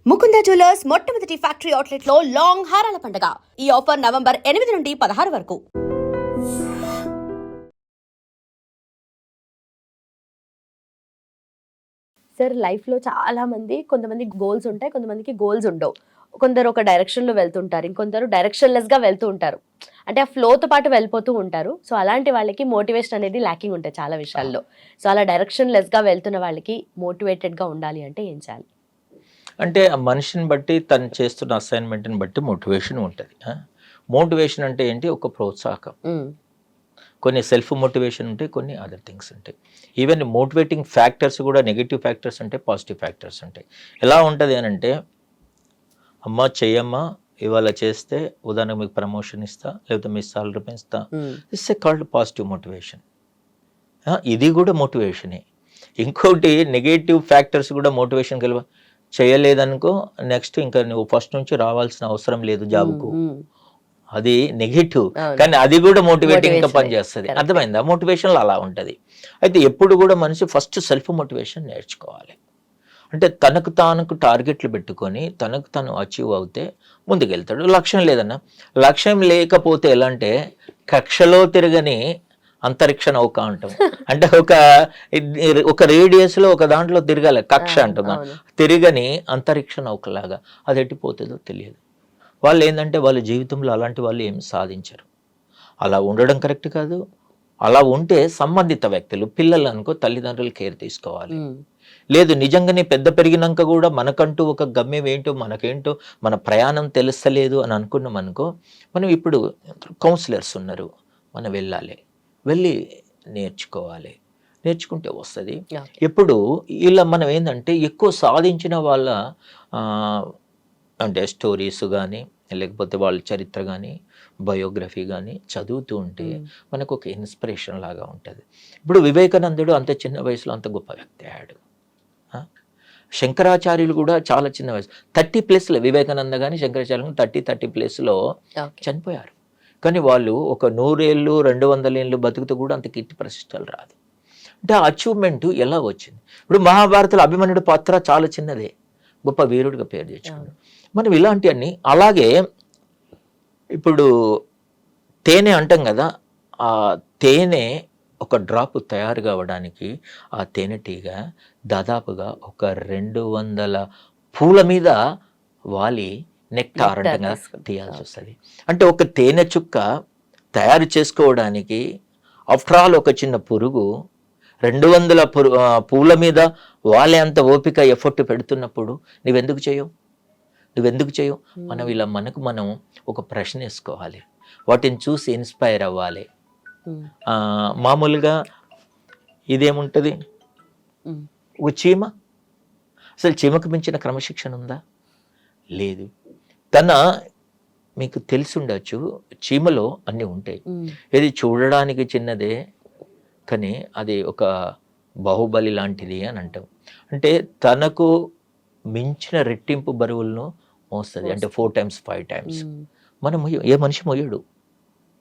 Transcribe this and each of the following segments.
Mukunda jewellers మొట్టమొదటి factory outlet లో long హారాల పండుగ. ఈ ఆఫర్ నవంబర్ 8 నుండి 16 వరకు. సార్ లైఫ్లో చాలా మంది కొంతమంది గోల్స్ ఉంటాయి, కొంతమందికి గోల్స్ ఉండవు. కొందరు ఒక డైరెక్షన్లో వెళ్తుంటారు, ఇంకొందరు డైరెక్షన్లెస్గా వెళ్తూ ఉంటారు. అంటే ఆ ఫ్లోతో పాటు వెళ్ళిపోతూ ఉంటారు. సో అలాంటి వాళ్ళకి మోటివేషన్ అనేది ల్యాకింగ్ ఉంటుంది చాలా విషయాల్లో. సో అలా డైరెక్షన్లెస్గా వెళ్తున్న వాళ్ళకి మోటివేటెడ్గా ఉండాలి అంటే ఏం చేయాలి? అంటే ఆ మనిషిని బట్టి తను చేస్తున్న అసైన్మెంట్ని బట్టి మోటివేషన్ ఉంటుంది. మోటివేషన్ అంటే ఏంటి? ఒక ప్రోత్సాహం. కొన్ని సెల్ఫ్ మోటివేషన్ ఉంటాయి, కొన్ని అదర్ థింగ్స్ ఉంటాయి. ఈవెన్ మోటివేటింగ్ ఫ్యాక్టర్స్ కూడా నెగిటివ్ ఫ్యాక్టర్స్ ఉంటాయి, పాజిటివ్ ఫ్యాక్టర్స్ ఉంటాయి. ఎలా ఉంటుంది అని అంటే, అమ్మ చెయ్యమ్మా, ఇవాళ చేస్తే ఉదాహరణకు మీకు ప్రమోషన్ ఇస్తా, లేకపోతే మీ సాలరీ పెంచుతా. It's a called positive motivation. ఇది కూడా మోటివేషనే. ఇంకోటి నెగటివ్ ఫ్యాక్టర్స్ కూడా మోటివేషన్ కలిపి చేయలేదనుకో, నెక్స్ట్ ఇంకా నువ్వు ఫస్ట్ నుంచి రావాల్సిన అవసరం లేదు జాబ్కు. అది నెగిటివ్, కానీ అది కూడా మోటివేటింగ్ గా పనిచేస్తుంది. అర్థమైందా? మోటివేషన్లో అలా ఉంటుంది. అయితే ఎప్పుడు కూడా మనిషి ఫస్ట్ సెల్ఫ్ మోటివేషన్ నేర్చుకోవాలి. అంటే తనకు తానుకు టార్గెట్లు పెట్టుకొని తనకు తను అచీవ్ అవుతే ముందుకెళ్తాడు. లక్ష్యం లేదన్నా, లక్ష్యం లేకపోతే ఎలా అంటే కక్షలో తిరగని అంతరిక్ష నౌక అంటాం. అంటే ఒక రేడియస్లో ఒక దాంట్లో తిరగాలి, కక్ష అంటున్నా, తిరగని అంతరిక్ష నౌకలాగా. అది ఎట్టిపోతుందో తెలియదు. వాళ్ళు ఏంటంటే వాళ్ళ జీవితంలో అలాంటి వాళ్ళు ఏమి సాధించరు. అలా ఉండడం కరెక్ట్ కాదు. అలా ఉంటే సంబంధిత వ్యక్తులు, పిల్లలు అనుకో, తల్లిదండ్రులు కేర్ తీసుకోవాలి. లేదు నిజంగానే పెద్ద పెరిగినాక కూడా మనకంటూ ఒక గమ్యం ఏంటో, మనకేంటో, మన ప్రయాణం తెలుస్తలేదు అని అనుకున్నాం అనుకో, మనం ఇప్పుడు కౌన్సిలర్స్ ఉన్నారు, మనం వెళ్ళి నేర్చుకోవాలి. నేర్చుకుంటే వస్తుంది. ఎప్పుడు ఇలా మనం ఏంటంటే ఎక్కువ సాధించిన వాళ్ళ అంటే స్టోరీస్ కానీ, లేకపోతే వాళ్ళ చరిత్ర కానీ, బయోగ్రఫీ కానీ చదువుతూ ఉంటే మనకు ఒక ఇన్స్పిరేషన్ లాగా ఉంటుంది. ఇప్పుడు వివేకానందుడు అంత చిన్న వయసులో అంత గొప్ప వ్యక్తి అయ్యాడు. శంకరాచార్యులు కూడా చాలా చిన్న వయసు, 30+ వివేకానంద కానీ శంకరాచార్యులు 30+ చనిపోయారు. కానీ వాళ్ళు ఒక 100 ఏళ్ళు 200 ఏళ్ళు బతుకుతూ కూడా అంత కీర్తి ప్రతిష్టలు రాదు. అంటే ఆ అచీవ్మెంట్ ఎలా వచ్చింది? ఇప్పుడు మహాభారతంలో అభిమన్యుడి పాత్ర చాలా చిన్నదే, గొప్ప వీరుడిగా పేరు తెచ్చుకున్నాడు. మనం ఇలాంటివన్నీ అలాగే ఇప్పుడు తేనె అంటాం కదా, ఆ తేనె ఒక డ్రాప్ తయారు కావడానికి ఆ తేనెటీగ దాదాపుగా ఒక 200 పూల మీద వాలి నెక్టార్ అంటంగా తీయాల్సి వస్తుంది. అంటే ఒక తేనె చుక్క తయారు చేసుకోవడానికి ఆఫ్టర్ ఆల్ ఒక చిన్న పురుగు 200 పూల మీద వాళ్ళే అంత ఓపిక ఎఫర్ట్ పెడుతున్నప్పుడు నువ్వెందుకు చేయవు? మనం ఇలా మనం ఒక ప్రశ్న వేసుకోవాలి, వాటిని చూసి ఇన్స్పైర్ అవ్వాలి. మామూలుగా ఇదేముంటుంది, ఒక చీమ, అసలు చీమకు మించిన క్రమశిక్షణ ఉందా? లేదు. మీకు తెలిసి ఉండొచ్చు, చీమలో అన్నీ ఉంటాయి. ఇది చూడడానికి చిన్నదే కానీ అది ఒక బాహుబలి లాంటిది అని అంటాం. అంటే తనకు మించిన రెట్టింపు బరువులను మోస్తుంది. అంటే 4 times 5 times. మనం ఏ మనిషి మోయడు.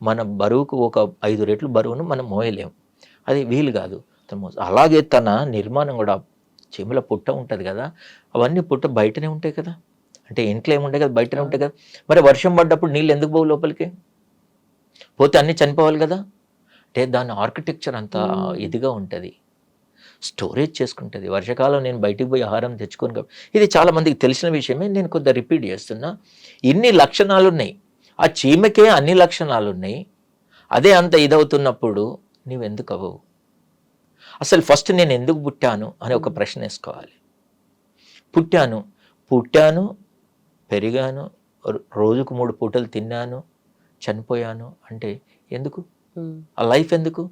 మన బరువుకు ఒక 5 రెట్లు బరువును మనం మోయలేము, అది వీలు కాదు. అలాగే తన నిర్మాణం కూడా, చీమల పుట్ట ఉంటుంది కదా, అవన్నీ పుట్ట బయటనే ఉంటాయి కదా, అంటే ఇంట్లో ఏముంటాయి కదా, బయటనే ఉంటాయి కదా. మరి వర్షం పడ్డప్పుడు నీళ్ళు ఎందుకు పోవు లోపలికి? పోతే అన్నీ చనిపోవాలి కదా. అంటే దాని ఆర్కిటెక్చర్ అంతా ఇదిగా ఉంటుంది, స్టోరేజ్ చేసుకుంటుంది. వర్షాకాలం నేను బయటికి పోయి ఆహారం తెచ్చుకోను కాబట్టి, ఇది చాలామందికి తెలిసిన విషయమే, నేను కొద్దిగా రిపీట్ చేస్తున్నా. ఇన్ని లక్షణాలు ఉన్నాయి, ఆ చీమకే అన్ని లక్షణాలు ఉన్నాయి. అదే అంత ఇదవుతున్నప్పుడు నీవెందుకు అవ్వవు? అసలు ఫస్ట్ నేను ఎందుకు పుట్టాను అని ఒక ప్రశ్న వేసుకోవాలి. పుట్టాను, పెరిగాను, రోజుకు 3 పూటలు తిన్నాను, చనిపోయాను అంటే ఎందుకు? ఆ లైఫ్ ఎందుకు?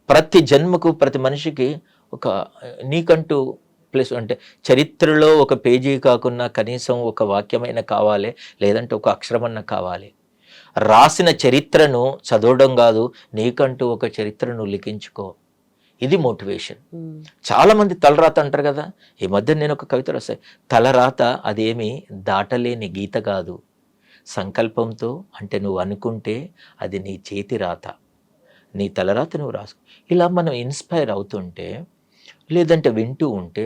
ప్రతి జన్మకు, ప్రతి మనిషికి ఒక నీకంటూ ప్లస్ అంటే చరిత్రలో ఒక పేజీ కాకుండా కనీసం ఒక వాక్యమైన కావాలి, లేదంటే ఒక అక్షరమన్న కావాలి. రాసిన చరిత్రను చదవడం కాదు, నీకంటూ ఒక చరిత్రను లిఖించుకో. ఇది మోటివేషన్. చాలామంది తలరాత అంటారు కదా, ఈ మధ్య నేను ఒక కవిత రాశాను, తలరాత అదేమి దాటలేని గీత కాదు, సంకల్పంతో అంటే నువ్వు అనుకుంటే అది నీ చేతి రాత, నీ తలరాత నువ్వు రాసుకో. ఇలా మనం ఇన్స్పైర్ అవుతుంటే, లేదంటే వింటూ ఉంటే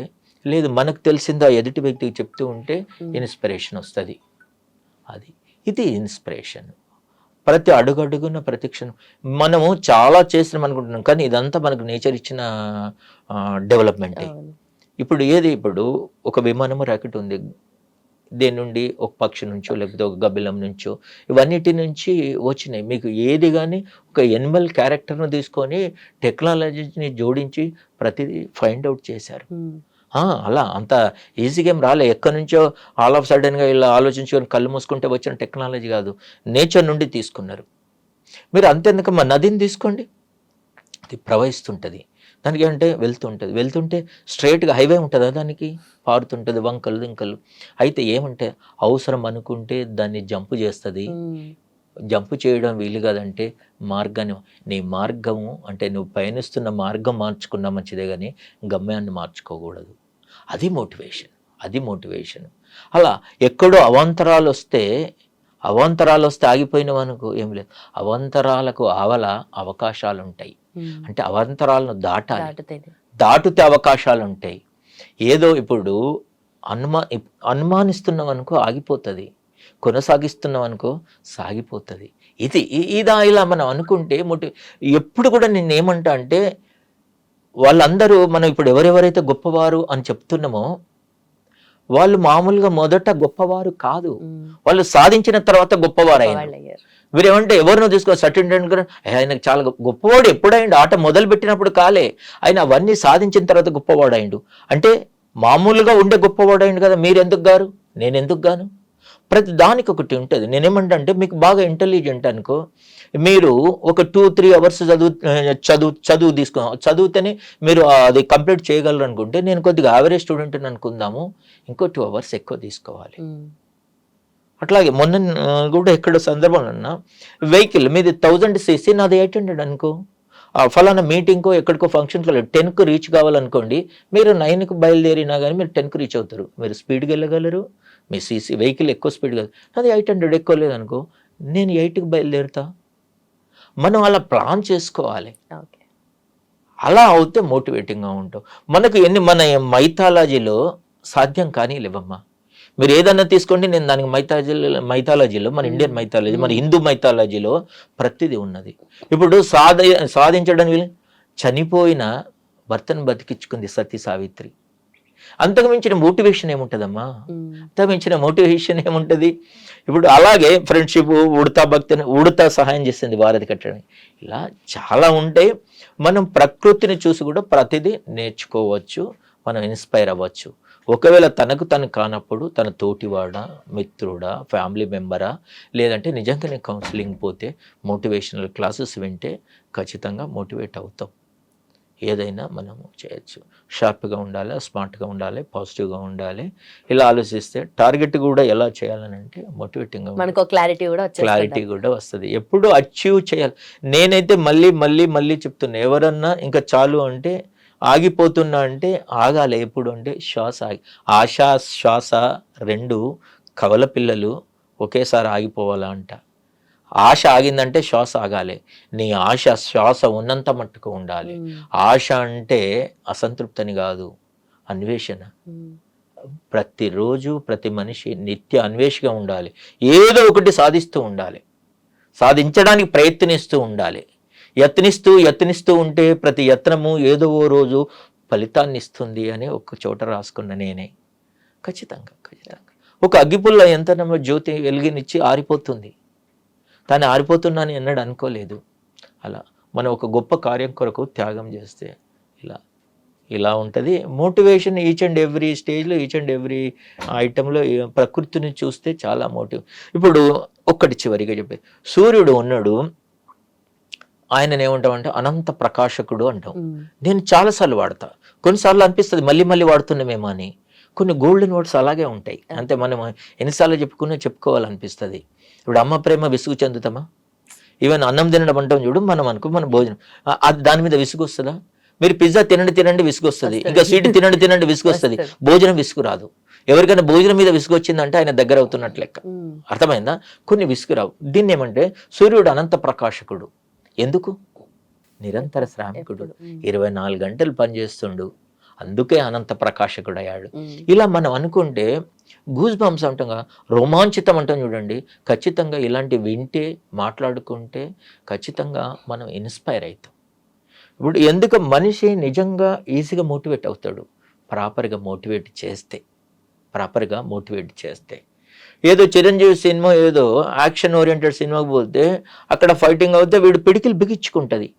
లేదు మనకు తెలిసిందో ఎదుటి వ్యక్తికి చెప్తూ ఉంటే ఇన్స్పిరేషన్ వస్తుంది. ఇది ఇన్స్పిరేషన్. ప్రతి అడుగడుగున ప్రతి క్షణం మనము చాలా చేసినాం అనుకుంటున్నాం, కానీ ఇదంతా మనకు నేచర్ ఇచ్చిన డెవలప్మెంటే. ఇప్పుడు ఒక విమానము రాకెట్ ఉంది, దేని నుండి ఒక పక్షి నుంచో లేకపోతే ఒక గబ్బిలం నుంచో ఇవన్నిటి నుంచి వచ్చినాయి. మీకు ఏది కానీ ఒక ఎనిమల్ క్యారెక్టర్ను తీసుకొని టెక్నాలజీని జోడించి ప్రతిదీ ఫైండ్ అవుట్ చేశారు. అలా అంత ఈజీగా ఏం రాలే, ఎక్కడి నుంచో ఆల్ ఆఫ్ సడన్గా ఇలా ఆలోచించుకొని కళ్ళు మూసుకుంటే వచ్చిన టెక్నాలజీ కాదు, నేచర్ నుండి తీసుకున్నారు. మీరు అంతేందుకు మా నదిని తీసుకోండి, అది ప్రవహిస్తుంటుంది, దానికి అంటే వెళ్తుంటే స్ట్రైట్గా హైవే ఉంటుందా, దానికి పారుతుంటుంది వంకలు దింకలు. అయితే ఏమంటే అవసరం అనుకుంటే దాన్ని జంపు చేస్తుంది. జంపు చేయడం వీలు కాదంటే మార్గాన్ని, నీ మార్గము అంటే నువ్వు పయనిస్తున్న మార్గం మార్చుకున్నా మంచిదే కానీ గమ్యాన్ని మార్చుకోకూడదు. అది మోటివేషన్. అలా ఎక్కడో అవాంతరాలు వస్తే ఆగిపోయిన మనకు ఏం లేదు, అవాంతరాలకు ఆవల అవకాశాలు ఉంటాయి. అంటే అవాంతరాలను దాటితే అవకాశాలు ఉంటాయి. ఏదో ఇప్పుడు అనుమానిస్తున్నాం అనుకో ఆగిపోతుంది, కొనసాగిస్తున్నాం అనుకో సాగిపోతుంది. ఇలా మనం అనుకుంటే ఎప్పుడు కూడా నేనేమంటా అంటే వాళ్ళందరూ మనం ఇప్పుడు ఎవరెవరైతే గొప్పవారు అని చెప్తున్నామో వాళ్ళు మామూలుగా మొదట గొప్పవారు కాదు, వాళ్ళు సాధించిన తర్వాత గొప్పవారు అయ్యారు. వీరేమంటే ఎవరినో తీసుకో సచిన్ టెండూల్కర్ ఆయనకు చాలా గొప్పవాడు ఎప్పుడైండు, ఆట మొదలు పెట్టినప్పుడు కాలే, ఆయన అవన్నీ సాధించిన తర్వాత గొప్పవాడు అయిండు. అంటే మామూలుగా ఉండే గొప్పవాడు అయిండు కదా, మీరు ఎందుకు గారు, నేను ఎందుకు గాను? ప్రతి దానికి ఒకటి ఉంటుంది. నేనేమంటా అంటే మీకు బాగా ఇంటెలిజెంట్ అనుకో, మీరు ఒక 2-3 అవర్స్ చదివితేనే మీరు అది కంప్లీట్ చేయగలరు అనుకుంటే, నేను కొద్దిగా యావరేజ్ స్టూడెంట్ అనుకుందాము, ఇంకో 2 అవర్స్ ఎక్కువ తీసుకోవాలి. అట్లాగే మొన్న కూడా ఎక్కడ సందర్భంలో ఉన్నా వెహికల్ మీది 1000 cc, నాది 800 అనుకో, ఫలానా మీటింగ్కో ఎక్కడికో ఫంక్షన్కి 10కు రీచ్ కావాలనుకోండి, మీరు 9కు బయలుదేరినా కానీ మీరు 10కు రీచ్ అవుతారు, మీరు స్పీడ్కి వెళ్ళగలరు, మీ సీసీ వెహికల్ ఎక్కువ స్పీడ్ కాదు. అది 800 ఎక్కువ లేదనుకో, నేను 8కి బయలుదేరుతా. మనం అలా ప్లాన్ చేసుకోవాలి. అలా అవుతే మోటివేటింగ్గా ఉంటాం. మనకు మన మైథాలజీలో సాధ్యం కానీ లేవమ్మా. మీరు ఏదన్నా తీసుకోండి, నేను దానికి మైథాలజీలో మన ఇండియన్ మైథాలజీ, మన హిందూ మైథాలజీలో ప్రతిదీ ఉన్నది. ఇప్పుడు సాధించడం చనిపోయిన భర్తను బతికించుకుంది సతీ సావిత్రి. అంతకు మించిన మోటివేషన్ ఏముంటుందమ్మా? అంతకు మించిన మోటివేషన్ ఏముంటుంది? ఇప్పుడు అలాగే ఫ్రెండ్షిప్, ఉడతా సహాయం చేసింది భారతి కట్టడానికి. ఇలా చాలా ఉంటాయి. మనం ప్రకృతిని చూసి కూడా ప్రతిదీ నేర్చుకోవచ్చు, మనం ఇన్స్పైర్ అవ్వచ్చు. ఒకవేళ తనకు తను కానప్పుడు తన తోటివాడా, మిత్రుడా, ఫ్యామిలీ మెంబరా, లేదంటే నిజంగానే కౌన్సిలింగ్ పోతే, మోటివేషనల్ క్లాసెస్ వింటే ఖచ్చితంగా మోటివేట్ అవుతాం. ఏదైనా మనము చేయొచ్చు. షార్ప్గా ఉండాలి, స్మార్ట్గా ఉండాలి, పాజిటివ్గా ఉండాలి. ఇలా ఆలోచిస్తే టార్గెట్ కూడా ఎలా చేయాలని అంటే మోటివేటింగ్గా మనకు క్లారిటీ కూడా వస్తుంది. ఎప్పుడు అచీవ్ చేయాలి. నేనైతే మళ్ళీ చెప్తున్నా, ఎవరన్నా ఇంకా చాలు అంటే ఆగిపోతున్నా అంటే ఆగాలి. ఎప్పుడు అంటే ఆశ శ్వాస 2 కవల పిల్లలు ఒకేసారి ఆగిపోవాలా అంట. ఆశ ఆగిందంటే శ్వాస ఆగాలి. నీ ఆశ శ్వాస ఉన్నంత మట్టుకు ఉండాలి. ఆశ అంటే అసంతృప్తిని కాదు, అన్వేషణ. ప్రతిరోజు ప్రతి మనిషి నిత్య అన్వేషగా ఉండాలి. ఏదో ఒకటి సాధిస్తూ ఉండాలి, సాధించడానికి ప్రయత్నిస్తూ ఉండాలి. యత్నిస్తూ ఉంటే ప్రతి యత్నము ఏదో ఓ రోజు ఫలితాన్ని ఇస్తుంది అని ఒక చోట రాసుకున్న నేనే. ఖచ్చితంగా ఒక అగ్గిపుల్ల ఎంత జ్యోతి వెలిగినిచ్చి ఆరిపోతుంది, తాను ఆరిపోతున్నాను ఎన్నడూ అనుకోలేదు. అలా మనం ఒక గొప్ప కార్యం కొరకు త్యాగం చేస్తే ఇలా ఉంటుంది. మోటివేషన్ ఈచ్ అండ్ ఎవ్రీ స్టేజ్లో, ఈచ్ అండ్ ఎవ్రీ ఐటెంలో ప్రకృతిని చూస్తే చాలా ఇప్పుడు ఒక్కటి చివరిగా చెప్పే, సూర్యుడు ఉన్నాడు, ఆయనను ఏమంటామంటే అనంత ప్రకాశకుడు అంటాం. నేను చాలాసార్లు వాడతా, కొన్నిసార్లు అనిపిస్తుంది మళ్ళీ వాడుతున్నామేమో అని. కొన్ని గోల్డెన్ వర్డ్స్ అలాగే ఉంటాయి. అంతే, మనం ఎన్నిసార్లు చెప్పుకోవాలనిపిస్తుంది. ఇప్పుడు అమ్మ ప్రేమ విసుగు చెందుతామా? ఈవెన్ అన్నం తినడం అంటాం చూడు, మనం మన భోజనం అది దాని మీద విసుగు వస్తుందా? మీరు పిజ్జా తినండి విసుగు వస్తుంది, ఇంకా స్వీట్ తినండి విసుగు వస్తుంది, భోజనం విసుగు రాదు. ఎవరికైనా భోజనం మీద విసుగు వచ్చిందంటే ఆయన దగ్గర అవుతున్నట్లు లెక్క. అర్థమైందా? కొన్ని విసుగు రావు. దీన్ని ఏమంటే సూర్యుడు అనంత ప్రకాశకుడు. ఎందుకు? నిరంతర శ్రామికుడు, 24 గంటలు పనిచేస్తుండు. అందుకే అనంత ప్రకాశకుడయ్యాడు. ఇలా మనం అనుకుంటే గూస్ బంప్స్ అంటాం, రోమాంచితం అంటాం చూడండి. ఖచ్చితంగా ఇలాంటి వింటే మాట్లాడుకుంటే ఖచ్చితంగా మనం ఇన్స్పైర్ అవుతాం. ఇప్పుడు ఎందుకు మనిషి నిజంగా ఈజీగా మోటివేట్ అవుతాడు? ప్రాపర్గా మోటివేట్ చేస్తే ఏదో చిరంజీవి సినిమా ఏదో యాక్షన్ ఓరియంటెడ్ సినిమాకి పోతే అక్కడ ఫైటింగ్ అవుతే వీడు పిడికిలు బిగించుకుంటుంది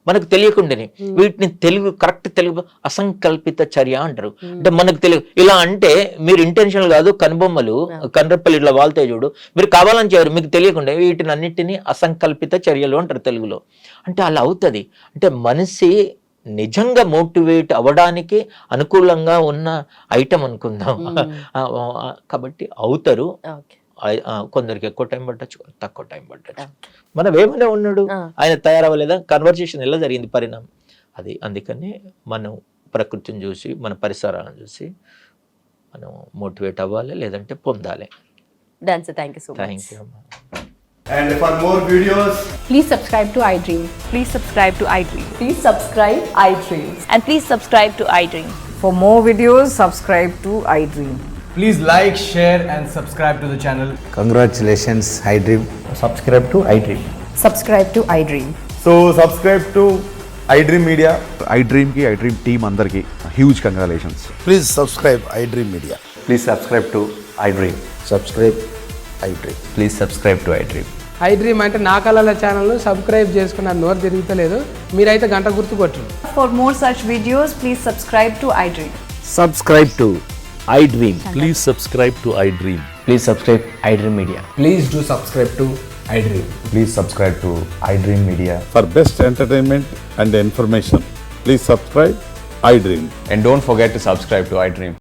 మనకు తెలియకుండానే. వీటిని కరెక్ట్ తెలుగు అసంకల్పిత చర్య అంటారు. అంటే మనకు తెలియదు. ఇలా అంటే మీరు ఇంటెన్షనల్ కాదు, కనుబొమ్మలు కనురెప్పలు ఇట్లా వాళ్తాయి చూడు, మీరు కావాలని చేయరు, మీకు తెలియకుండా. వీటిని అన్నిటినీ అసంకల్పిత చర్యలు అంటారు తెలుగులో. అంటే అలా అవుతుంది. అంటే మనిషి నిజంగా మోటివేట్ అవ్వడానికి అనుకూలంగా ఉన్న ఐటమ్ అనుకుందాం. కాబట్టి అవుతారు. కొందరికి ఎక్కువ టైం పట్టచ్చు, తక్కువ టైం పట్టచ్చు. మనం ఏమైనా ఉన్నాడు, ఆయన తయారవ్వలేదా, కన్వర్జేషన్ ఎలా జరిగింది, పరిణామం అది. అందుకని మనం ప్రకృతిని చూసి మన పరిసరాలను చూసి మనం మోటివేట్ అవ్వాలి, లేదంటే పొందాలి. Thank you. And for more videos, Please subscribe to iDream. Please subscribe to iDream. Please subscribe iDream. And please subscribe to iDream. For more videos, subscribe to iDream. please like, share and subscribe to the channel. Congratulations, iDream. Subscribe to iDream. Subscribe to iDream. So subscribe to iDream Media. iDream ki iDream team andarki huge congratulations. Please subscribe iDream Media. Please subscribe to iDream. Subscribe iDream. Please subscribe to iDream. iDream అంటే నా కళల ఛానల్ను subscribe చేసుకున్న నోరు తిరుగుతలేదు, మీరైతే గంట గుర్తు కొట్టండి. For more such videos, please subscribe to iDream. Subscribe to iDream. Please subscribe to iDream. Please subscribe iDream Media. Please do subscribe to iDream. Please subscribe to iDream Media. For best entertainment and information, please subscribe iDream. And don't forget to subscribe to iDream.